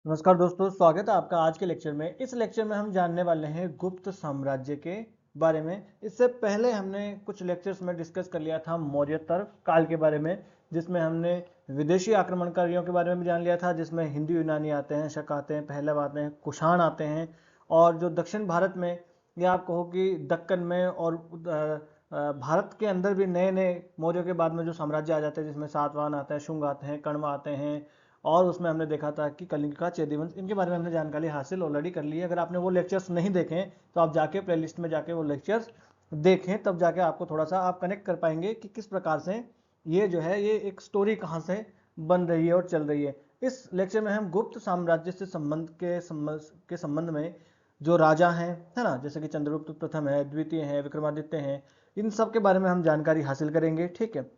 नमस्कार दोस्तों, स्वागत है आपका आज के लेक्चर में। इस लेक्चर में हम जानने वाले हैं गुप्त साम्राज्य के बारे में। इससे पहले हमने कुछ लेक्चर्स में डिस्कस कर लिया था मौर्योत्तर काल के बारे में, जिसमें हमने विदेशी आक्रमणकारियों के बारे में भी जान लिया था, जिसमें हिंदू यूनानी आते हैं, शक आते हैं, पहलव आते हैं, कुषाण आते हैं। और जो दक्षिण भारत में या आप कहो कि दक्कन में और भारत के अंदर भी नए नए मौर्यों के बाद में जो साम्राज्य आ जाते हैं, जिसमें सातवाहन आते हैं, शुंग आते हैं, कण्व आते हैं। और उसमें हमने देखा था कि कलिंगा, चेदीवंश, इनके बारे में हमने जानकारी हासिल ऑलरेडी कर ली है। अगर आपने वो लेक्चर्स नहीं देखे तो आप जाके प्लेलिस्ट में जाके वो लेक्चर्स देखें, तब जाके आपको थोड़ा सा आप कनेक्ट कर पाएंगे कि किस प्रकार से ये जो है ये एक स्टोरी कहाँ से बन रही है और चल रही है। इस लेक्चर में हम गुप्त साम्राज्य से संबंध में जो राजा हैं, है ना, जैसे कि चंद्रगुप्त प्रथम है, द्वितीय है, विक्रमादित्य हैं, इन सब के बारे में हम जानकारी हासिल करेंगे। ठीक है।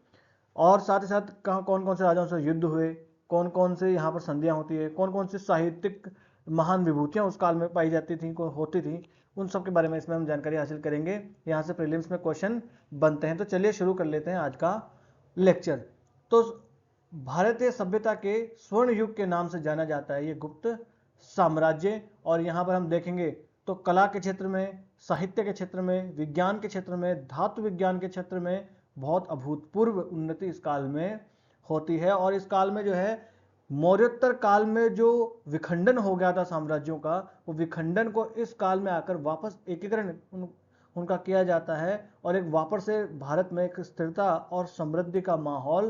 और साथ ही साथ कहाँ कौन कौन से राजाओं से युद्ध हुए, कौन कौन से यहाँ पर संधियाँ होती है, कौन कौन सी साहित्यिक महान विभूतियाँ उस काल में पाई जाती थी, होती थी, उन सब के बारे में इसमें हम जानकारी हासिल करेंगे। यहाँ से प्रीलिम्स में क्वेश्चन बनते हैं। तो चलिए शुरू कर लेते हैं आज का लेक्चर। तो भारतीय सभ्यता के स्वर्ण युग के नाम से जाना जाता है ये गुप्त साम्राज्य। और यहाँ पर हम देखेंगे तो कला के क्षेत्र में, साहित्य के क्षेत्र में, विज्ञान के क्षेत्र में, धातु विज्ञान के क्षेत्र में बहुत अभूतपूर्व उन्नति इस काल में होती है। और इस काल में जो है मौर्योत्तर काल में जो विखंडन हो गया था साम्राज्यों का, वो विखंडन को इस काल में आकर वापस एकीकरण उनका किया जाता है और एक वापस से भारत में एक स्थिरता और समृद्धि का माहौल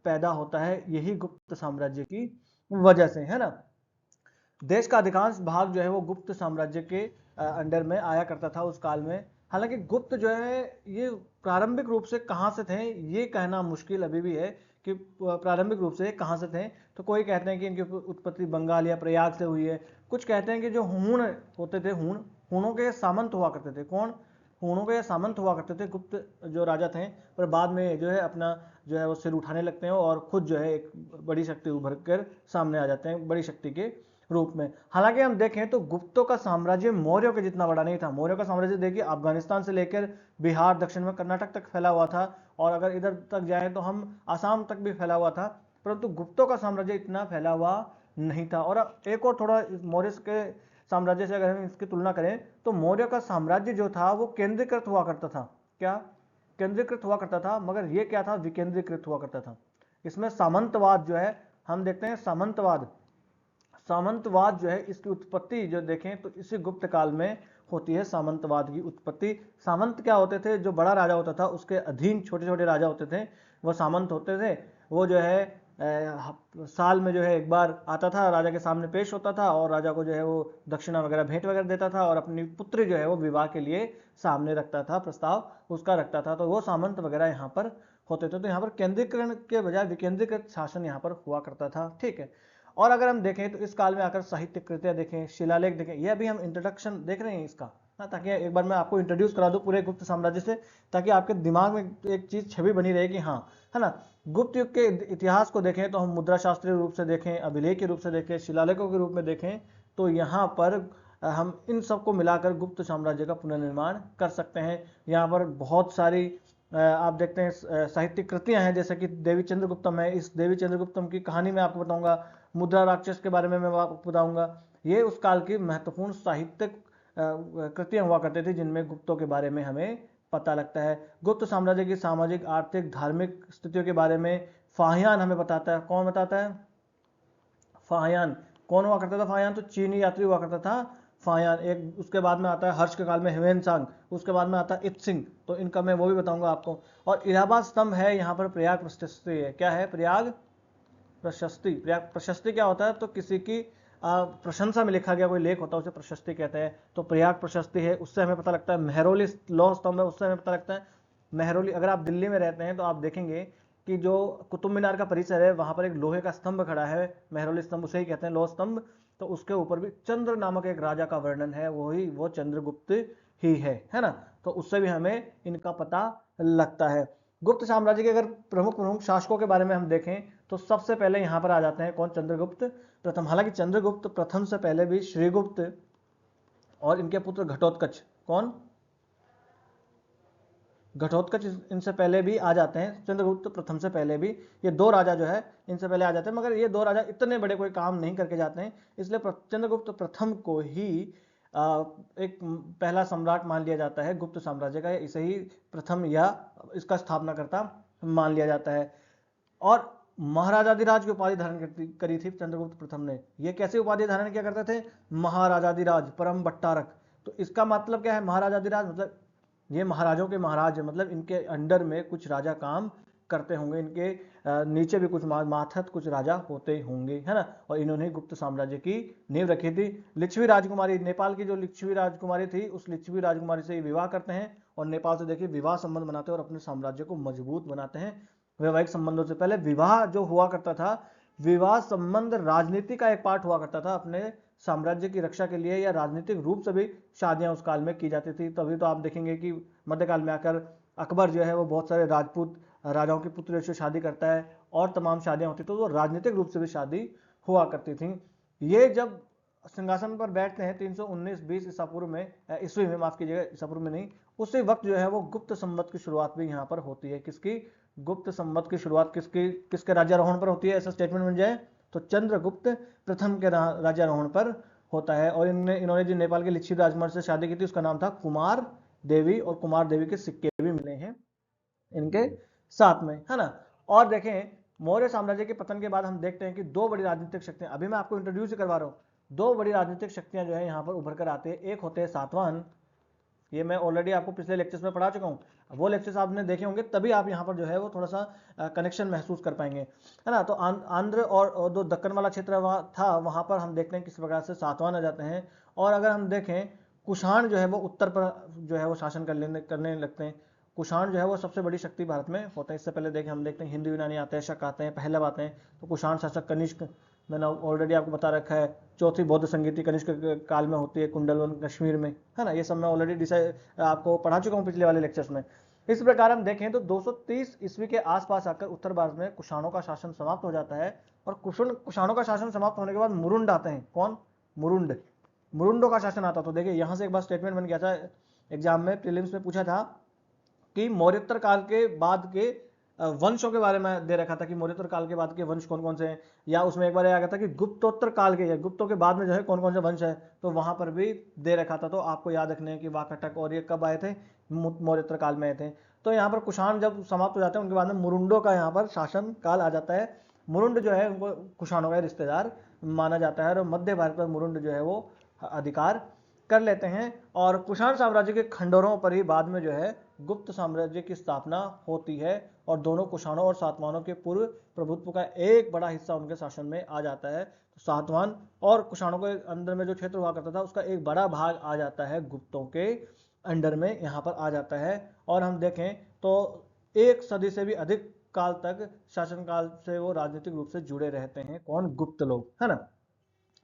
पैदा होता है, यही गुप्त साम्राज्य की वजह से, है ना। देश का अधिकांश भाग जो है वो गुप्त साम्राज्य के अंडर में आया करता था उस काल में। हालांकि गुप्त जो है ये प्रारंभिक रूप से कहाँ से थे ये कहना मुश्किल अभी भी है कि प्रारंभिक रूप से कहाँ से थे। तो कोई कहते हैं कि इनकी उत्पत्ति बंगाल या प्रयाग से हुई है। कुछ कहते हैं कि जो हूण होते थे, हूणों के सामंत हुआ करते थे। कौन? हूणों के सामंत हुआ करते थे गुप्त जो राजा थे। पर बाद में जो है अपना जो है वो सिर उठाने लगते हैं और खुद जो है एक बड़ी शक्ति उभर कर सामने आ जाते हैं, बड़ी शक्ति के रूप में। हालांकि हम देखें तो गुप्तों का साम्राज्य मौर्यों के जितना बड़ा नहीं था। मौर्यों का साम्राज्य देखिए अफगानिस्तान से लेकर बिहार, दक्षिण में कर्नाटक तक फैला हुआ था, और अगर इधर तक जाए तो हम आसाम तक भी फैला हुआ था। परंतु गुप्तों का साम्राज्य इतना फैला हुआ नहीं था। और एक और थोड़ा मौर्य के साम्राज्य से अगर हम इसकी तुलना करें तो मौर्य का साम्राज्य जो था वो केंद्रीकृत हुआ करता था। क्या? केंद्रीकृत हुआ करता था, मगर ये क्या था? विकेंद्रीकृत हुआ करता था। इसमें सामंतवाद जो है, हम देखते हैं सामंतवाद सामंतवाद जो है इसकी उत्पत्ति जो देखें तो इसी गुप्त काल में होती है। सामंतवाद की उत्पत्ति, सामंत क्या होते थे? जो बड़ा राजा होता था उसके अधीन छोटे छोटे राजा होते थे, वो सामंत होते थे। वो जो है साल में जो है एक बार आता था, राजा के सामने पेश होता था और राजा को जो है वो दक्षिणा वगैरह भेंट वगैरह देता था और अपनी पुत्री जो है वो विवाह के लिए सामने रखता था, प्रस्ताव उसका रखता था। तो वो सामंत वगैरह यहाँ पर होते थे। तो यहाँ पर केंद्रीकरण के बजाय विकेंद्रीकृत शासन यहाँ पर हुआ करता था। ठीक है। और अगर हम देखें तो इस काल में आकर साहित्य कृतियां देखें, शिलालेख देखें, ये अभी हम इंट्रोडक्शन देख रहे हैं इसका, हाँ, ताकि एक बार मैं आपको इंट्रोड्यूस करा दूं पूरे गुप्त साम्राज्य से, ताकि आपके दिमाग में एक चीज छवि बनी रहे कि हाँ, है ना। गुप्त युग के इतिहास को देखें तो हम मुद्रा शास्त्रीय रूप से देखें, अभिलेख के रूप से देखें, शिलालेखों के रूप में देखें, तो यहाँ पर हम इन सबको मिलाकर गुप्त साम्राज्य का पुनर्निर्माण कर सकते हैं। यहाँ पर बहुत सारी आप देखते हैं साहित्यिक कृतियां हैं, जैसे कि देवी चंद्रगुप्तम है। इस देवी चंद्रगुप्तम की कहानी मैं आपको बताऊंगा, मुद्रा राक्षस के बारे में मैं आपको बताऊंगा। ये उस काल की महत्वपूर्ण साहित्यिक कृतियां हुआ करती थी जिनमें गुप्तों के बारे में हमें पता लगता है। गुप्त साम्राज्य की सामाजिक, आर्थिक, धार्मिक स्थितियों के बारे में फाहियान हमें बताता है। कौन बताता है? फाहियान। कौन हुआ करता था फाहियान? तो चीनी यात्री हुआ करता था फाहियान। एक उसके बाद में आता है हर्ष के काल में ह्वेनसांग, उसके बाद में आता है इत्सिंग, तो इनका मैं वो भी बताऊंगा आपको। और इलाहाबाद स्तंभ है, यहाँ पर प्रयाग प्रशस्ति है। क्या है? प्रयाग प्रशस्ति। प्रयाग प्रशस्ति क्या होता है? तो किसी की प्रशंसा में लिखा गया कोई लेख होता है, उसे प्रशस्ति कहते हैं। तो प्रयाग प्रशस्ति है, उससे हमें पता लगता है। मेहरौली लौह स्तंभ है, उससे हमें पता लगता है। मेहरौली, अगर आप दिल्ली में रहते हैं तो आप देखेंगे कि जो कुतुब मीनार का परिसर है वहां पर एक लोहे का स्तंभ खड़ा है, मेहरौली स्तंभ, उसे ही कहते हैं लौह स्तंभ। तो उसके ऊपर भी चंद्र नामक एक राजा का वर्णन है, वही वो चंद्रगुप्त ही है ना। तो उससे भी हमें इनका पता लगता है। गुप्त साम्राज्य के अगर प्रमुख प्रमुख शासकों के बारे में हम देखें तो सबसे पहले यहां पर आ जाते हैं कौन? चंद्रगुप्त प्रथम। हालांकि चंद्रगुप्त प्रथम से पहले भी श्रीगुप्त और इनके पुत्र घटोत्कच, कौन? घटोत्कच इनसे पहले भी आ जाते हैं, चंद्रगुप्त प्रथम से पहले भी ये दो राजा जो है इनसे पहले आ जाते हैं, मगर ये दो राजा इतने बड़े कोई काम नहीं करके जाते हैं, इसलिए चंद्रगुप्त प्रथम को ही एक पहला सम्राट मान लिया जाता है गुप्त साम्राज्य का, इसे ही प्रथम या इसका स्थापनाकर्ता मान लिया जाता है। और महाराजाधिराज की उपाधि धारण करी थी चंद्रगुप्त प्रथम ने। ये कैसे उपाधि धारण किया करते थे? महाराजाधिराज, परम बट्टारक। तो इसका मतलब क्या है महाराजाधिराज? मतलब ये महाराजों के महाराज है, मतलब इनके अंडर में कुछ राजा काम करते होंगे, इनके नीचे भी कुछ माथत कुछ राजा होते होंगे, है ना। और इन्होंने गुप्त साम्राज्य की नींव रखी थी। लिच्छवी राजकुमारी, नेपाल की जो लिच्छवी राजकुमारी थी, उस लिच्छवी राजकुमारी से विवाह करते हैं और नेपाल से देखिए विवाह संबंध बनाते हैं और अपने साम्राज्य को मजबूत बनाते हैं। वैवाहिक संबंधों से पहले विवाह जो हुआ करता था, विवाह संबंध राजनीति का एक पार्ट हुआ करता था। अपने साम्राज्य की रक्षा के लिए या राजनीतिक रूप से भी शादियां उस काल में की जाती थी। तभी तो आप देखेंगे कि मध्यकाल में आकर अकबर जो है वो बहुत सारे राजपूत राजाओं की पुत्रियों से शादी करता है और तमाम शादियां होती, तो वो राजनीतिक रूप से भी शादी हुआ करती थी। ये जब सिंहासन पर बैठते हैं 319-20 ईसा पूर्व में, ईस्वी में, माफ कीजिएगा, ईसा पूर्व में नहीं, उसी वक्त जो है वो गुप्त संवत की शुरुआत भी यहाँ पर होती है। किसकी? गुप्त संवत की शुरुआत किसके राज्यारोहण पर होती है? ऐसा स्टेटमेंट बन जाए तो चंद्रगुप्त प्रथम के राज्यारोहण पर होता है। और इन्होंने जो नेपाल के लिच्छवी राजकुमार से शादी की थी उसका नाम था कुमार देवी, और कुमार देवी के सिक्के भी मिले हैं इनके साथ में, है ना। और देखें मौर्य साम्राज्य के पतन के बाद हम देखते हैं कि दो बड़ी राजनीतिक शक्तियां, अभी मैं आपको इंट्रोड्यूस ही करवा रहा हूं, दो बड़ी राजनीतिक शक्तियां जो है यहां पर उभर कर आते हैं। एक होते हैं सातवाहन, ये मैं ऑलरेडी आपको पिछले लेक्चर्स में पढ़ा चुका हूं, वो लेक्चर्स आपने देखे होंगे, तभी आप यहां पर जो है वो थोड़ा सा कनेक्शन महसूस कर पाएंगे, है ना। तो आंध्र और जो दक्कन वाला क्षेत्र था वहां पर हम देखते हैं किस प्रकार से सातवाहन आ जाते हैं। और अगर हम देखें कुषाण जो है वो उत्तर पर जो है वो शासन करने लगते हैं। कुषाण जो है वो सबसे बड़ी शक्ति भारत में होता है। इससे पहले देखें हम देखते हैं हिंदू यूनानी आते हैं, शक आते हैं, पहलव आते हैं। तो कुषाण शासक कनिष्क, मैंने ऑलरेडी आपको बता रखा है, चौथी बौद्ध संगीति कनिष्क काल में होती है, कुंडलवन कश्मीर में, है ना। ये सब मैं ऑलरेडी डिसाइड आपको पढ़ा चुका हूँ पिछले वाले लेक्चर्स में। इस प्रकार हम देखें तो 230 ईस्वी के आसपास आकर उत्तर भारत में कुषाणों का शासन समाप्त हो जाता है। और कुषाणों का शासन समाप्त होने के बाद मुरुंड आते हैं। कौन? मुरुंड। मुरुंडों का शासन आता। तो देखिए यहां से एक बार स्टेटमेंट बन गया था, एग्जाम में प्रीलिम्स में पूछा था कि मौर्योत्तर काल के बाद के वंशों के बारे में दे रखा था कि मौर्योत्तर काल के बाद के वंश कौन कौन से हैं, या उसमें एक बार आ गया था कि गुप्तोत्तर काल के, गुप्तों के बाद में जो है कौन कौन से वंश है, तो वहां पर भी दे रखा था। तो आपको याद रखने हैं कि वाकाटक और ये कब आए थे? मौर्योत्तर काल में आए थे। तो यहाँ पर कुषाण जब समाप्त हो जाते हैं उनके बाद में मुरुंडों का यहाँ पर शासन काल आ जाता है। मुरुंड जो है उनको कुषाणों का रिश्तेदार माना जाता है और मध्य भारत पर मुरुंड जो है वो अधिकार कर लेते हैं। और कुषाण साम्राज्य के खंडरों पर ही बाद में जो है गुप्त साम्राज्य की स्थापना होती है। और दोनों कुषाणों और सातवाहनों के पूर्व प्रभुत्व का एक बड़ा हिस्सा उनके शासन में आ जाता है। तो सातवाहन और कुषाणों के अंदर में जो क्षेत्र हुआ करता था उसका एक बड़ा भाग आ जाता है गुप्तों के अंडर में, यहाँ पर आ जाता है। और हम देखें तो एक सदी से भी अधिक काल तक शासनकाल से वो राजनीतिक रूप से जुड़े रहते हैं। कौन? गुप्त लोग, है ना।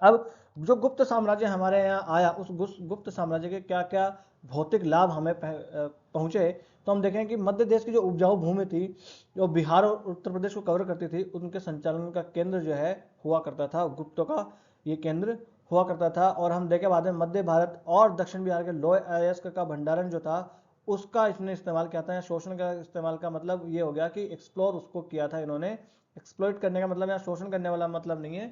अब जो गुप्त साम्राज्य हमारे यहाँ आया, उस गुप्त साम्राज्य के क्या क्या भौतिक लाभ हमें पहुंचे, तो हम देखें कि मध्य देश की जो उपजाऊ भूमि थी, जो बिहार और उत्तर प्रदेश को कवर करती थी, उनके संचालन का केंद्र जो है हुआ करता था गुप्तों का, ये केंद्र हुआ करता था। और हम देखें बाद में मध्य भारत और दक्षिण बिहार के लोह अयस्क का भंडारण जो था उसका इसने इस्तेमाल किया था। शोषण का इस्तेमाल का मतलब ये हो गया कि एक्सप्लोर उसको किया था इन्होंने। एक्सप्लोइट करने का मतलब यहाँ शोषण करने वाला मतलब नहीं है,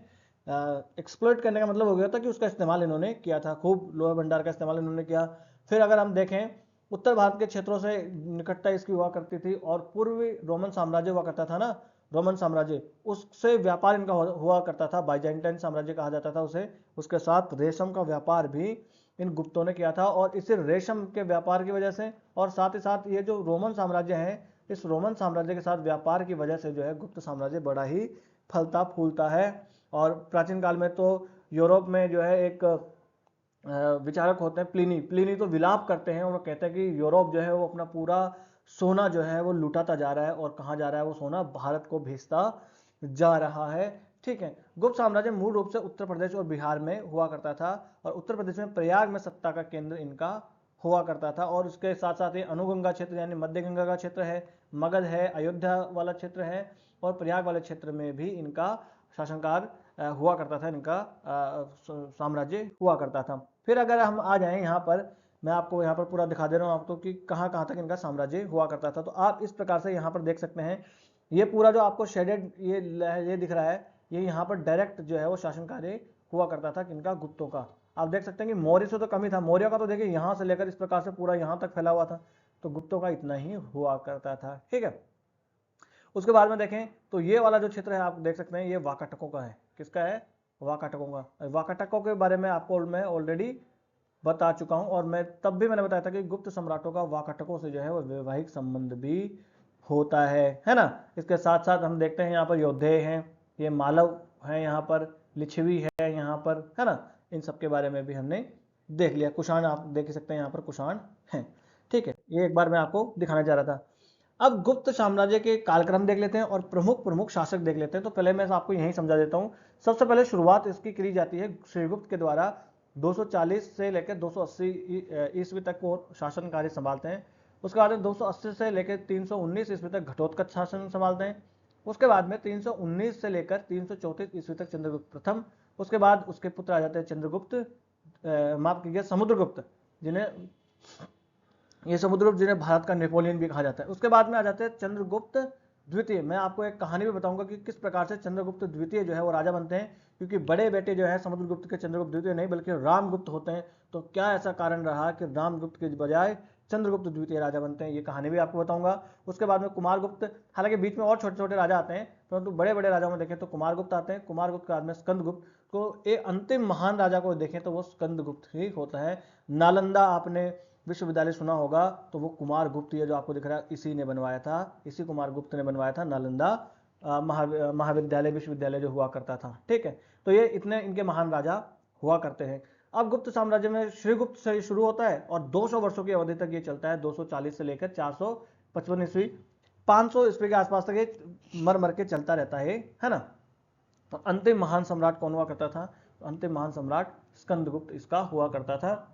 एक्सप्लोइट करने का मतलब हो गया था कि उसका इस्तेमाल इन्होंने किया था, खूब लोहा भंडार का इस्तेमाल इन्होंने किया। फिर अगर हम देखें उत्तर भारत के क्षेत्रों से निकटता इसकी हुआ करती थी और पूर्वी रोमन साम्राज्य हुआ करता था ना, रोमन साम्राज्य, उससे व्यापार इनका हुआ करता था, बाइजेंटाइन साम्राज्य कहा जाता था उसे। उसके साथ रेशम का व्यापार भी इन गुप्तों ने किया था। और इस रेशम के व्यापार की वजह से और साथ ही साथ ये जो रोमन साम्राज्य है, इस रोमन साम्राज्य के साथ व्यापार की वजह से जो है गुप्त साम्राज्य बड़ा ही फलता फूलता है। और प्राचीन काल में तो यूरोप में जो है एक विचारक होते हैं प्लिनी, प्लिनी तो विलाप करते हैं और वो कहते हैं कि यूरोप जो है वो अपना पूरा सोना जो है वो लुटाता जा रहा है, और कहाँ जा रहा है वो सोना? भारत को भेजता जा रहा है। ठीक है। गुप्त साम्राज्य मूल रूप से उत्तर प्रदेश और बिहार में हुआ करता था, और उत्तर प्रदेश में प्रयाग में सत्ता का केंद्र इनका हुआ करता था। और उसके साथ साथ ये अनुगंगा क्षेत्र यानी मध्य गंगा का क्षेत्र है, मगध है, अयोध्या वाला क्षेत्र है, और प्रयाग वाले क्षेत्र में भी इनका शासनकार हुआ करता था, इनका साम्राज्य हुआ करता था। फिर अगर हम आ जाएं यहाँ पर मैं आपको यहाँ पर पूरा दिखा दे रहा हूँ आपको कि कहाँ कहाँ तक इनका साम्राज्य हुआ करता था। तो आप इस प्रकार से यहाँ पर देख सकते हैं, ये पूरा जो आपको शेडेड ये दिख रहा है, ये यहाँ पर डायरेक्ट जो है वो शासन कार्य हुआ करता था किनका, गुप्तों का। आप देख सकते हैं कि मौर्य से तो कम ही था, मौर्य का तो देखिए यहाँ से लेकर इस प्रकार से पूरा यहाँ तक फैला हुआ था, तो गुप्तों का इतना ही हुआ करता था। ठीक है, उसके बाद में देखें तो ये वाला जो क्षेत्र है आप देख सकते हैं ये वाकाटकों का है। किसका है? वाकाटकों का। वाकाटकों के बारे में आपको मैं ऑलरेडी बता चुका हूं, और मैं तब भी मैंने बताया था कि गुप्त सम्राटों का वाकाटकों से जो है वो वैवाहिक संबंध भी होता है ना। इसके साथ साथ हम देखते हैं यहाँ पर योद्धे हैं, ये मालव है, यहाँ पर लिच्छवी है, यहाँ पर है ना, इन सब के बारे में भी हमने देख लिया। कुषाण आप देख सकते हैं यहाँ पर कुषाण है। ठीक है, ये एक बार मैं आपको दिखाना चाह रहा था। अब गुप्त साम्राज्य के कालक्रम देख लेते हैं और प्रमुख प्रमुख शासक देख लेते हैं। तो पहले मैं आपको यही समझा देता हूं। सबसे पहले शुरुआत इसकी करी जाती है श्रीगुप्त के द्वारा। 240 से लेकर 280 ईस्वी तक वो शासन कार्य संभालते हैं। उसके बाद में 280 से लेकर 319 ईस्वी तक घटोत्कच शासन संभालते हैं। उसके बाद में 319 से लेकर 334 ईस्वी तक चंद्रगुप्त प्रथम। उसके बाद उसके पुत्र आ जाते हैं चंद्रगुप्त, माफ कीजिए समुद्रगुप्त, जिन्हें ये समुद्रगुप्त जिन्हें भारत का नेपोलियन भी कहा जाता है। उसके बाद में आ जाते हैं चंद्रगुप्त द्वितीय। मैं आपको एक कहानी भी बताऊंगा कि किस प्रकार से चंद्रगुप्त द्वितीय जो है वो राजा बनते हैं, क्योंकि बड़े बेटे जो है समुद्रगुप्त के चंद्रगुप्त द्वितीय नहीं बल्कि रामगुप्त होते हैं। तो क्या ऐसा कारण रहा कि रामगुप्त के बजाय चंद्रगुप्त द्वितीय राजा बनते हैं, ये कहानी भी आपको बताऊंगा। उसके बाद में कुमारगुप्त, हालांकि बीच में और छोटे छोटे राजा आते हैं, परंतु बड़े बड़े राजाओं में देखें तो कुमारगुप्त आते हैं। कुमारगुप्त के बाद में स्कंदगुप्त को, एक अंतिम महान राजा को देखें तो वो स्कंदगुप्त ही होता है। नालंदा आपने विश्वविद्यालय सुना होगा, तो वो कुमारगुप्त ये जो आपको दिख रहा है इसी ने बनवाया था, इसी कुमारगुप्त ने बनवाया था नालंदा महाविद्यालय विश्वविद्यालय जो हुआ करता था। ठीक है, तो ये इतने इनके महान राजा हुआ करते हैं। अब गुप्त साम्राज्य में श्रीगुप्त से शुरू होता है और 200 वर्षों की अवधि तक ये चलता है। 240 से लेकर 455 ईस्वी, 500 ईस्वी के आसपास तक ये मर मर के चलता रहता है ना। तो अंतिम महान सम्राट कौन हुआ करता था? अंतिम महान सम्राट स्कंदगुप्त इसका हुआ करता था।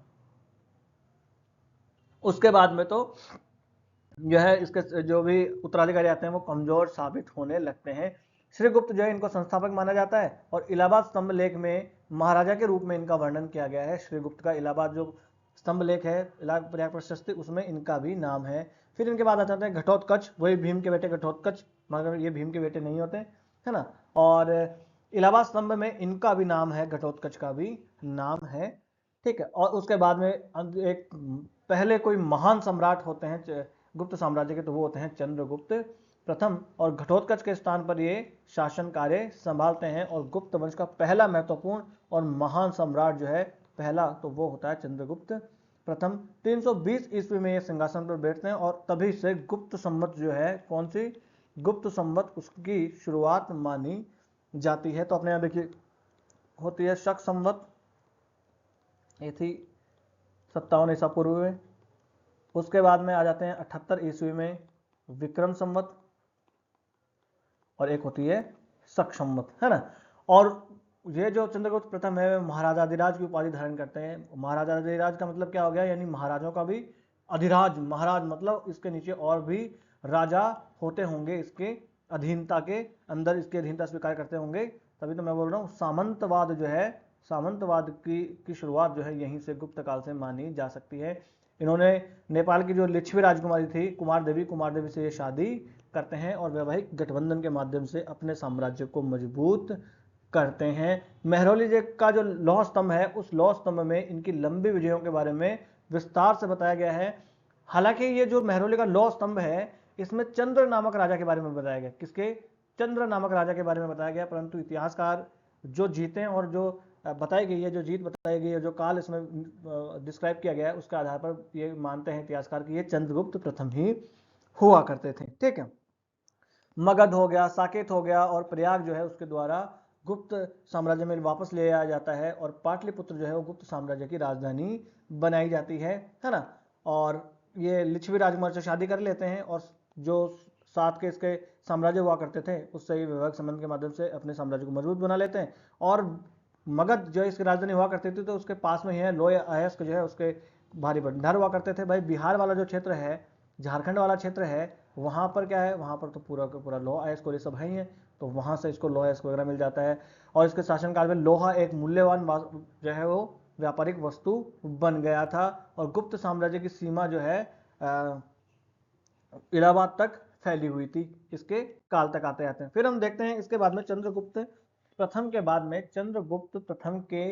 उसके बाद में तो जो है इसके जो भी उत्तराधिकारी आते हैं वो कमजोर साबित होने लगते हैं। श्रीगुप्त जो है इनको संस्थापक माना जाता है, और इलाहाबाद स्तंभ लेख में महाराजा के रूप में इनका वर्णन किया गया है। श्रीगुप्त का इलाहाबाद जो स्तंभ लेख है, इलाहाबाद प्रयाग प्रशस्ति, उसमें इनका भी नाम है। फिर इनके बाद आ जाते हैं घटोत्कच, वही भीम के बेटे घटोत्कच, मगर ये भीम के बेटे नहीं होते है ना। और इलाहाबाद स्तंभ में इनका भी नाम है, घटोत्कच का भी नाम है। ठीक है, और उसके बाद में एक पहले कोई महान सम्राट होते हैं गुप्त साम्राज्य के, तो वो होते हैं चंद्रगुप्त प्रथम, और घटोत्कच के स्थान पर ये शासन कार्य संभालते हैं। और गुप्त वंश का पहला महत्वपूर्ण और महान सम्राट जो है पहला, तो वो होता है चंद्रगुप्त प्रथम। 320 ईस्वी में ये सिंहासन पर बैठते हैं, और तभी से गुप्त संवत जो है, कौन सी गुप्त संवत, उसकी शुरुआत मानी जाती है। तो अपने यहाँ देखिए होती है शक संवत, ये थी 57 ईसा पूर्व में। उसके बाद में आ जाते हैं 78 ईस्वी में विक्रम संवत, और एक होती है शक संवत, है ना। और ये जो चंद्रगुप्त प्रथम है महाराजाधिराज की उपाधि धारण करते हैं। महाराजाधिराज का मतलब क्या हो गया? यानी महाराजों का भी अधिराज, महाराज मतलब इसके नीचे और भी राजा होते होंगे, इसके अधीनता के अंदर इसके अधीनता स्वीकार करते होंगे। तभी तो मैं बोल रहा हूँ सामंतवाद जो है, सामंतवाद की शुरुआत जो है यहीं से गुप्त काल से मानी जा सकती है। इन्होंने नेपाल की जो लिच्छवी राजकुमारी थी कुमार देवी से ये शादी करते हैं और वैवाहिक गठबंधन के माध्यम से अपने साम्राज्य को मजबूत करते हैं। मेहरौली का जो लौह स्तंभ है, उस लौह स्तंभ में इनकी लंबी विजयों के बारे में विस्तार से बताया गया है। हालांकि ये जो मेहरौली का लौह स्तंभ है, इसमें चंद्र नामक राजा के बारे में बताया गया। किसके? चंद्र नामक राजा के बारे में बताया गया। परंतु इतिहासकार जो जीते और जो बताई गई है, जो जीत बताई गई है, जो काल इसमें डिस्क्राइब किया गया है, उसके आधार पर ये मानते हैं इतिहासकार कि ये चंद्रगुप्त प्रथम ही हुआ करते थे। ठीक है, मगध हो गया, साकेत हो गया, और प्रयाग जो है उसके द्वारा गुप्त साम्राज्य में वापस ले आया जाता है, और पाटलिपुत्र जो है वो गुप्त साम्राज्य की राजधानी बनाई जाती है ना। और ये लिच्छवी राजकुमार से शादी कर लेते हैं, और जो साथ के इसके साम्राज्य हुआ करते थे उससे ही वैवाहिक संबंध के माध्यम से अपने साम्राज्य को मजबूत बना लेते हैं। और मगध जो इसकी राजधानी हुआ करती थी, तो उसके पास में ही है लोय अयस्क जो है, उसके भारी भंडार हुआ करते थे। भाई बिहार वाला जो क्षेत्र है, झारखंड वाला क्षेत्र है, वहाँ पर क्या है, वहाँ पर तो पूरा का पूरा लोहा अयस्क और ये सब है ही है, तो वहाँ से इसको लोहा अयस्क वगैरह मिल जाता है। और इसके शासनकाल में लोहा एक मूल्यवान जो है वो व्यापारिक वस्तु बन गया था। और गुप्त साम्राज्य की सीमा जो है इलाहाबाद तक फैली हुई थी। इसके काल तक आते आते हैं। फिर हम देखते हैं इसके बाद में चंद्रगुप्त प्रथम के बाद में चंद्रगुप्त प्रथम के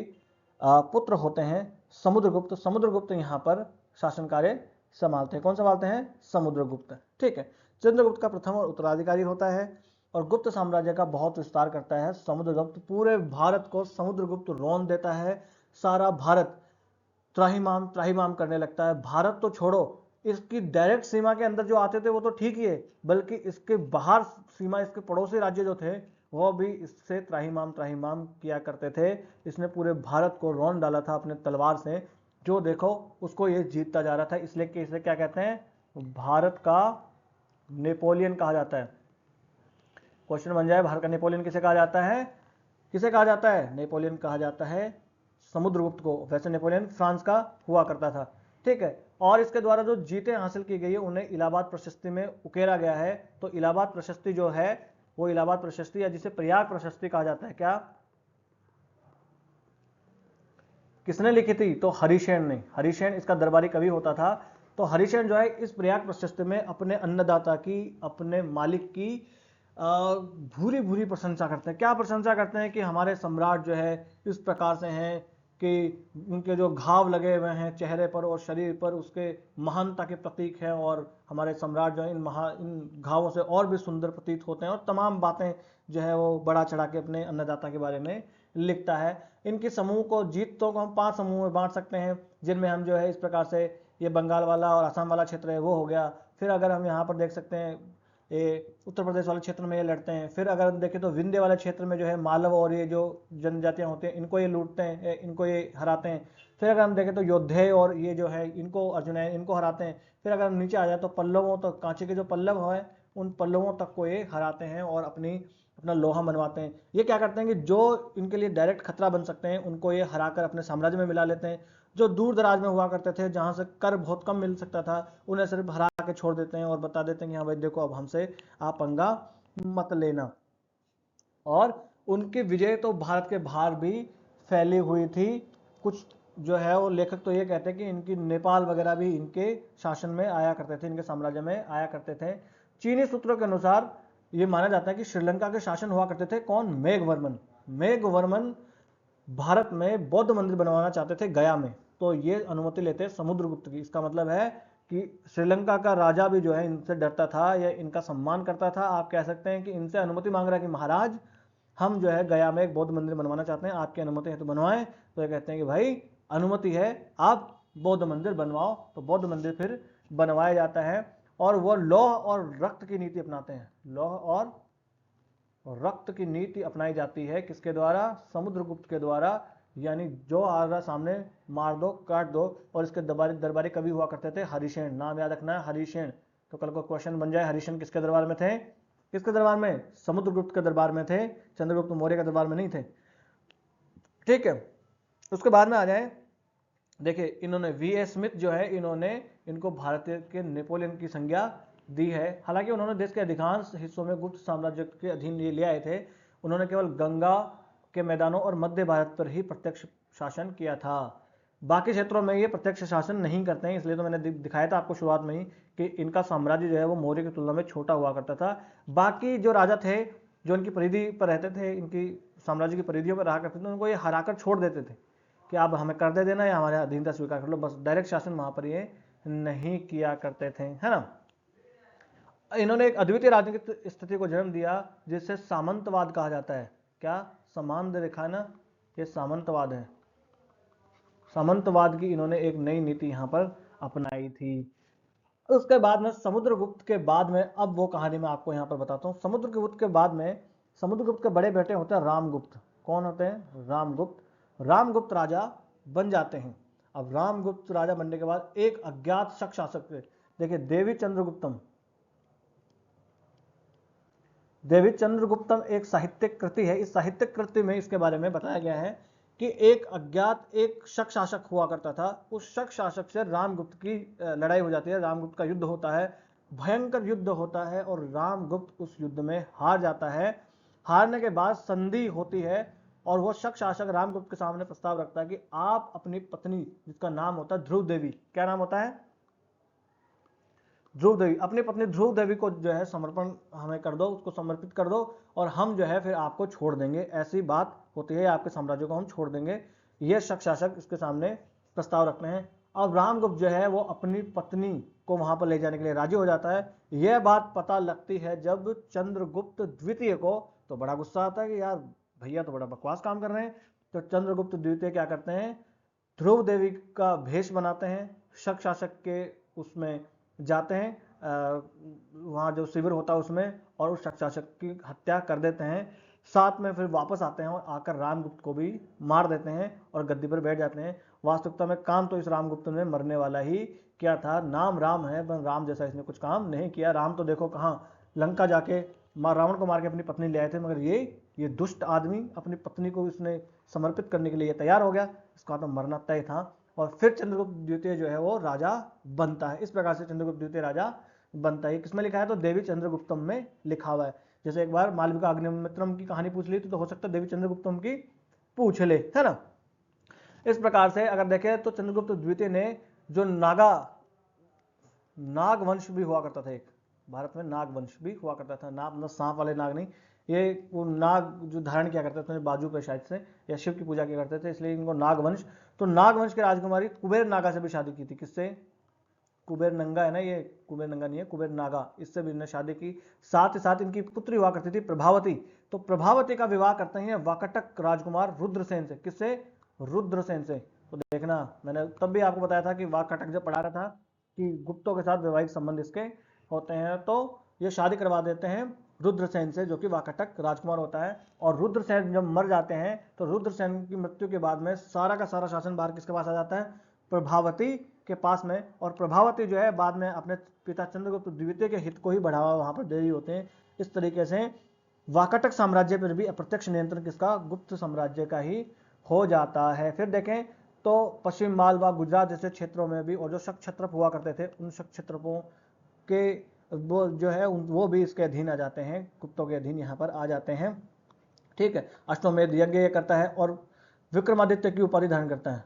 पुत्र होते हैं समुद्रगुप्त। समुद्रगुप्त यहाँ पर शासन कार्य संभालते हैं। कौन संभालते हैं? समुद्रगुप्त। ठीक है, चंद्रगुप्त का प्रथम और उत्तराधिकारी होता है और गुप्त साम्राज्य का बहुत विस्तार करता है समुद्रगुप्त। पूरे भारत को समुद्रगुप्त रौंद देता है। सारा भारत त्राहिमाम त्राहिमाम करने लगता है। भारत तो छोड़ो, इसकी डायरेक्ट सीमा के अंदर जो आते थे वो तो ठीक ही है, बल्कि इसके बाहर सीमा, इसके पड़ोसी राज्य जो थे वो भी इससे त्राहिमाम त्राहिमाम किया करते थे। इसने पूरे भारत को रौंद डाला था अपने तलवार से। जो देखो उसको ये जीतता जा रहा था, इसलिए कि इसे क्या कहते हैं? भारत का नेपोलियन कहा जाता है। क्वेश्चन बन जाए, भारत का नेपोलियन किसे कहा जाता है? किसे कहा जाता है? नेपोलियन कहा जाता है समुद्रगुप्त को। वैसे नेपोलियन फ्रांस का हुआ करता था। ठीक है, और इसके द्वारा जो जीतें हासिल की गई है उन्हें इलाहाबाद प्रशस्ति में उकेरा गया है। तो इलाहाबाद प्रशस्ति जो है वो इलाहाबाद प्रशस्ति, या जिसे प्रयाग प्रशस्ति कहा जाता है, क्या किसने लिखी थी? तो हरिशेन ने। हरिशेन इसका दरबारी कवि होता था। तो हरिशेन जो है इस प्रयाग प्रशस्ति में अपने अन्नदाता की, अपने मालिक की भूरी भूरी प्रशंसा करते हैं। क्या प्रशंसा करते हैं? कि हमारे सम्राट जो है इस प्रकार से हैं कि उनके जो घाव लगे हुए हैं चेहरे पर और शरीर पर, उसके महानता के प्रतीक हैं, और हमारे सम्राट जो है इन घावों से और भी सुंदर प्रतीत होते हैं। और तमाम बातें जो है वो बड़ा चढ़ा के अपने अन्नदाता के बारे में लिखता है। इनकी समूह को, जीतों को हम 5 समूह में बांट सकते हैं, जिनमें हम जो है इस प्रकार से, ये बंगाल वाला और असम वाला क्षेत्र है वो हो गया। फिर अगर हम यहाँ पर देख सकते हैं ये उत्तर प्रदेश वाले क्षेत्र में ये लड़ते हैं। फिर अगर देखें तो विंध्य वाले क्षेत्र में जो है मालव और ये जो जनजातियां होती हैं इनको ये लूटते हैं, इनको ये हराते हैं। फिर अगर हम देखें तो योद्धे और ये जो है इनको, अर्जुन है, इनको हराते हैं। फिर अगर हम नीचे आ जाए तो पल्लवों तक, कांची के जो पल्लव है उन पल्लवों तक को ये हराते हैं और अपना लोहा बनवाते हैं। ये क्या करते हैं कि जो इनके लिए डायरेक्ट खतरा बन सकते हैं उनको ये हराकर अपने साम्राज्य में मिला लेते हैं। जो दूर दराज में हुआ करते थे, जहां से कर बहुत कम मिल सकता था, उन्हें सिर्फ हरा के छोड़ देते हैं और बता देते हैं कि हाँ भाई देखो अब हमसे आप पंगा मत लेना। और उनकी विजय तो भारत के बाहर भी फैली हुई थी। कुछ जो है वो लेखक तो ये कहते हैं कि इनकी नेपाल वगैरह भी इनके शासन में आया करते थे, इनके साम्राज्य में आया करते थे। चीनी सूत्रों के अनुसार ये माना जाता है कि श्रीलंका के शासन हुआ करते थे कौन? मेघवर्मन। मेघवर्मन भारत में बौद्ध मंदिर बनवाना चाहते थे गया में, तो ये अनुमति लेते समुद्रगुप्त की। इसका मतलब है कि श्रीलंका का राजा भी जो है इनसे डरता था या इनका सम्मान करता था। आप कह सकते हैं कि इनसे अनुमति मांग रहा है कि महाराज हम जो है गया में एक बौद्ध मंदिर बनवाना चाहते हैं, आपकी अनुमति है तो बनवाएं। तो ये कहते हैं कि भाई अनुमति है, आप बौद्ध मंदिर बनवाओ। तो बौद्ध मंदिर फिर बनवाया जाता है और वो लौह और रक्त की नीति अपनाते हैं। लौह और रक्त की नीति अपनाई जाती है किसके द्वारा? समुद्रगुप्त के द्वारा। यानी जो आ रहा सामने मार दो, काट दो। और इसके दरबारी कवि हुआ करते थे हरिशेन। नाम याद रखना है, हरिशेन। तो कल को क्वेश्चन बन जाए हरिशेन किसके दरबार में थे? किसके दरबार में? समुद्रगुप्त के दरबार में थे, चंद्रगुप्त मौर्य के दरबार में नहीं थे। ठीक है, उसके बाद में आ जाए, देखिए इन्होंने V.S. स्मिथ जो है इनको भारतीय के नेपोलियन की संज्ञा दी है। हालांकि उन्होंने देश के अधिकांश हिस्सों में गुप्त साम्राज्य के अधीन ये ले आए थे। उन्होंने केवल गंगा के मैदानों और मध्य भारत पर ही प्रत्यक्ष शासन किया था। बाकी क्षेत्रों में ये प्रत्यक्ष शासन नहीं करते हैं, इसलिए तो मैंने दिखाया था आपको शुरुआत में ही कि इनका साम्राज्य जो है वो मौर्य की तुलना में छोटा हुआ करता था। बाकी जो राजा थे जो इनकी परिधि पर रहते थे, इनकी साम्राज्य की परिधियों पर रहा करते थे, उनको ये हराकर छोड़ देते थे कि आप हमें कर दे देना या हमारे अधीनता स्वीकार कर लो। बस डायरेक्ट शासन वहां पर ये नहीं किया करते थे, है ना। इन्होंने एक अद्वितीय राजनीतिक स्थिति को जन्म दिया जिसे सामंतवाद कहा जाता है। क्या? समान देखा ना, ये सामंतवाद है। सामंतवाद की इन्होंने एक नई नीति यहां पर अपनाई थी। उसके बाद में समुद्रगुप्त के बाद में, अब वो कहानी मैं आपको यहां पर बताता हूं। समुद्रगुप्त के बाद में समुद्रगुप्त के बड़े बेटे होते हैं रामगुप्त। कौन होते हैं? रामगुप्त। रामगुप्त राजा बन जाते हैं। अब रामगुप्त राजा बनने के बाद एक अज्ञात शक शासक थे। देखिए देवी चंद्रगुप्तम। देवी चंद्रगुप्तम एक साहित्यिक कृति है। इस साहित्यिक कृति में इसके बारे में बताया गया है कि एक अज्ञात एक शक शासक हुआ करता था। उस शक शासक से रामगुप्त की लड़ाई हो जाती है, रामगुप्त का युद्ध होता है, भयंकर युद्ध होता है और रामगुप्त उस युद्ध में हार जाता है। हारने के बाद संधि होती है और वो शक शासक रामगुप्त के सामने प्रस्ताव रखता है कि आप अपनी पत्नी, जिसका नाम होता है ध्रुव देवी, क्या नाम होता है, ध्रुव देवी, अपनी पत्नी ध्रुव देवी को जो है समर्पण हमें कर दो, उसको समर्पित कर दो और हम जो है फिर आपको छोड़ देंगे, ऐसी बात होती है, आपके साम्राज्य को हम छोड़ देंगे। ये शक शासक इसके सामने प्रस्ताव रखते हैं। अब रामगुप्त जो है वो अपनी पत्नी को वहां पर ले जाने के लिए राजी हो जाता है। यह बात पता लगती है जब चंद्रगुप्त द्वितीय को, तो बड़ा गुस्सा आता है कि यार भैया तो बड़ा बकवास काम कर रहे हैं। तो चंद्रगुप्त द्वितीय क्या करते हैं, ध्रुव देवी का भेष बनाते हैं, शक शासक के उसमें जाते हैं, वहाँ जो शिविर होता है उसमें, और उस शक शासक की हत्या कर देते हैं। साथ में फिर वापस आते हैं और आकर रामगुप्त को भी मार देते हैं और गद्दी पर बैठ जाते हैं। वास्तविकता में काम तो इस रामगुप्त ने मरने वाला ही क्या था, नाम राम है पर राम जैसा इसने कुछ काम नहीं किया। राम तो देखो कहाँ लंका जाके रावण को मार के अपनी पत्नी ले आए थे, मगर ये दुष्ट आदमी अपनी पत्नी को इसने समर्पित करने के लिए तैयार हो गया, इसका तो मरना तय था। और फिर चंद्रगुप्त द्वितीय जो है वो राजा बनता है। इस प्रकार से चंद्रगुप्त द्वितीय राजा बनता है। किसमें लिखा है, तो देवी चंद्रगुप्तम में लिखा हुआ है। जैसे एक बार मालविका अग्निमित्रम की कहानी पूछ ली तो हो सकता है देवी चंद्रगुप्तम की पूछ ले, है ना। इस प्रकार से अगर देखें तो चंद्रगुप्त द्वितीय ने जो नाग वंश भी हुआ करता था, एक भारत में नाग वंश भी हुआ करता था। नाग मतलब सांप वाले नाग नहीं, ये वो नाग जो धारण किया करते थे बाजू पे शायद से, या शिव की पूजा किया करते थे, इसलिए इनको नागवंश। तो नागवंश की राजकुमारी कुबेर नागा से भी शादी की थी। किससे, कुबेर नंगा है ना, ये कुबेर नंगा नहीं है, कुबेर नागा, इससे भी इन्होंने शादी की। साथ ही साथ इनकी पुत्री हुआ करती थी प्रभावती। तो प्रभावती का विवाह करते हैं वाकटक राजकुमार रुद्रसेन से। किससे, रुद्रसेन से। तो देखना मैंने तब भी आपको बताया था कि वाकटक जब पढ़ा रहा था कि गुप्तों के साथ वैवाहिक संबंध इसके होते हैं, तो ये शादी करवा देते हैं रुद्रसेन से, जो कि वाकटक राजकुमार होता है। और रुद्रसेन जब मर जाते हैं तो रुद्रसेन की मृत्यु के बाद में सारा का सारा शासन भार किसके पास आ जाता है, प्रभावती के पास में। और प्रभावती जो है बाद में अपने पिता चंद्रगुप्त द्वितीय के हित को ही बढ़ावा वहां पर दे रही होते हैं। इस तरीके से वाकटक साम्राज्य पर भी अप्रत्यक्ष नियंत्रण किसका, गुप्त साम्राज्य का ही हो जाता है। फिर देखें तो पश्चिम बंगाल व गुजरात जैसे क्षेत्रों में भी और जो शक क्षत्रप हुआ करते थे, उन शक क्षत्रपों के वो जो है वो भी इसके अधीन आ जाते हैं, गुप्तों के अधीन यहाँ पर आ जाते हैं। ठीक है, अश्वमेध यज्ञ करता है और विक्रमादित्य की उपाधि धारण करता है।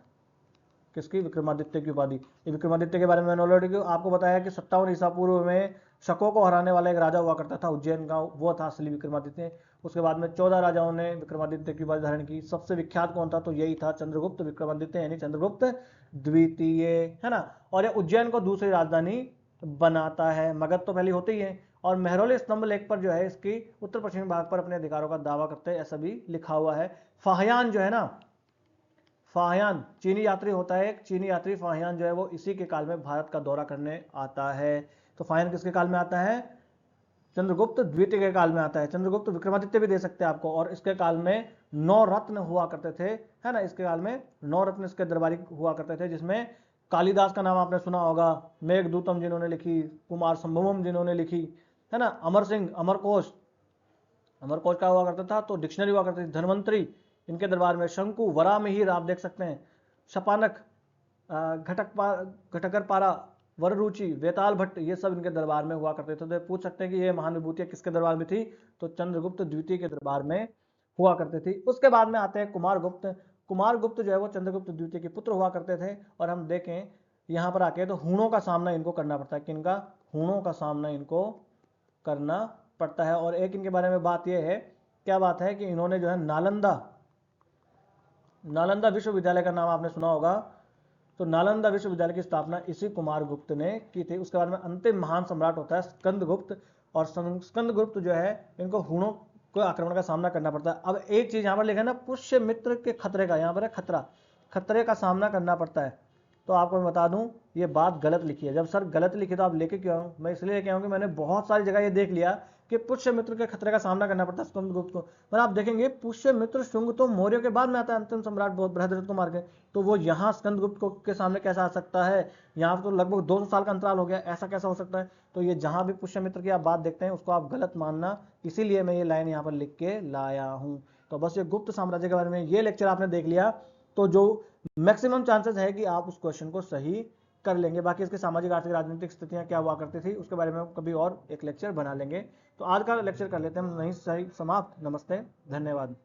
किसकी, विक्रमादित्य की उपाधि। विक्रमादित्य के बारे में मैंने ऑलरेडी आपको बताया कि 57 ईसा पूर्व में शकों को हराने वाला एक राजा हुआ करता था उज्जैन का, वो था असली विक्रमादित्य। उसके बाद में 14 राजाओं ने विक्रमादित्य की उपाधि धारण की। सबसे विख्यात कौन था, तो यही था चंद्रगुप्त विक्रमादित्य, यानी चंद्रगुप्त द्वितीय, है ना। और ये उज्जैन को दूसरी राजधानी बनाता है। मगध तो पहले होते ही है। और मेहरौली स्तंभ लेख पर जो है इसकी उत्तर पश्चिमी भाग पर अपने अधिकारों का दावा करते हैं, ऐसा भी लिखा हुआ है। फाहयान जो है ना, फाहयान चीनी यात्री होता है, एक चीनी यात्री फाहयान जो है वो इसी के काल में भारत का दौरा करने आता है। तो फाहयान किसके काल में आता है, चंद्रगुप्त द्वितीय के काल में आता है। चंद्रगुप्त विक्रमादित्य भी दे सकते हैं आपको। और इसके काल में 9 रत्न हुआ करते थे, है ना। इसके काल में 9 रत्न इसके दरबारी हुआ करते थे, जिसमें कालिदास का नाम आपने सुना होगा, मेघदूतम जिन्होंने लिखी, कुमार संभवम जिन्होंने लिखी, है ना। अमर सिंह, अमरकोश, अमरकोश का हुआ करता था, तो डिक्शनरी हुआ करती थी। धनवंतरी इनके दरबार में, शंकु, वरामिहिर आप देख सकते हैं, शपानक, घटकर पारा, वररुचि, वेताल भट्ट, ये सब इनके दरबार में हुआ करते थे। तो पूछ सकते हैं कि ये महान विभूतियां किसके दरबार में थी, तो चंद्रगुप्त द्वितीय के दरबार में हुआ करती थी। उसके बाद में आते हैं कुमारगुप्त। कुमारगुप्त जो है वो चंद्रगुप्त द्वितीय के पुत्र हुआ करते थे। और हम देखें यहाँ पर आके तो हूणों का सामना इनको करना पड़ता है। किनका, हूणों का सामना इनको करना पड़ता है। और एक इनके बारे में बात यह है, क्या बात है, कि इन्होंने जो है नालंदा विश्वविद्यालय का नाम आपने सुना होगा। तो नालंदा विश्वविद्यालय की स्थापना इसी कुमारगुप्त ने की थी। उसके बाद में अंतिम महान सम्राट होता है स्कंदगुप्त। और स्कंदगुप्त जो है इनको हूणों को आक्रमण का सामना करना पड़ता है। अब एक चीज यहाँ पर लिखा है ना, पुष्यमित्र के खतरे का, यहाँ पर है खतरा, खतरे का सामना करना पड़ता है। तो आपको मैं बता दूं ये बात गलत लिखी है। जब सर गलत लिखी तो आप लेके क्यों आऊँ, मैं इसलिए लेके आऊँ कि मैंने बहुत सारी जगह ये देख लिया कि पुष्यमित्र के खतरे का सामना करना पड़ता है स्कंदगुप्त को। पर आप देखेंगे पुष्यमित्र शुंग तो मौर्य के बाद में आता है, अंतिम सम्राट बृहद्रथ को मार के। तो वो यहाँ स्कंदगुप्त को के सामने कैसा आ सकता है, यहाँ तो लगभग 200 साल का अंतराल हो गया, ऐसा कैसा हो सकता है। तो ये जहां भी पुष्यमित्र की आप बात देखते हैं उसको आप गलत मानना, इसीलिए मैं ये लाइन यहाँ पर लिख के लाया हूँ। तो बस ये गुप्त साम्राज्य के बारे में ये लेक्चर आपने देख लिया, तो जो मैक्सिमम चांसेस है कि आप उस क्वेश्चन को सही कर लेंगे। बाकी इसके सामाजिक आर्थिक राजनीतिक स्थितियां क्या हुआ करती थी उसके बारे में हम कभी और एक लेक्चर बना लेंगे। तो आज का लेक्चर कर लेते हैं हम, नहीं सही समाप्त। नमस्ते, धन्यवाद।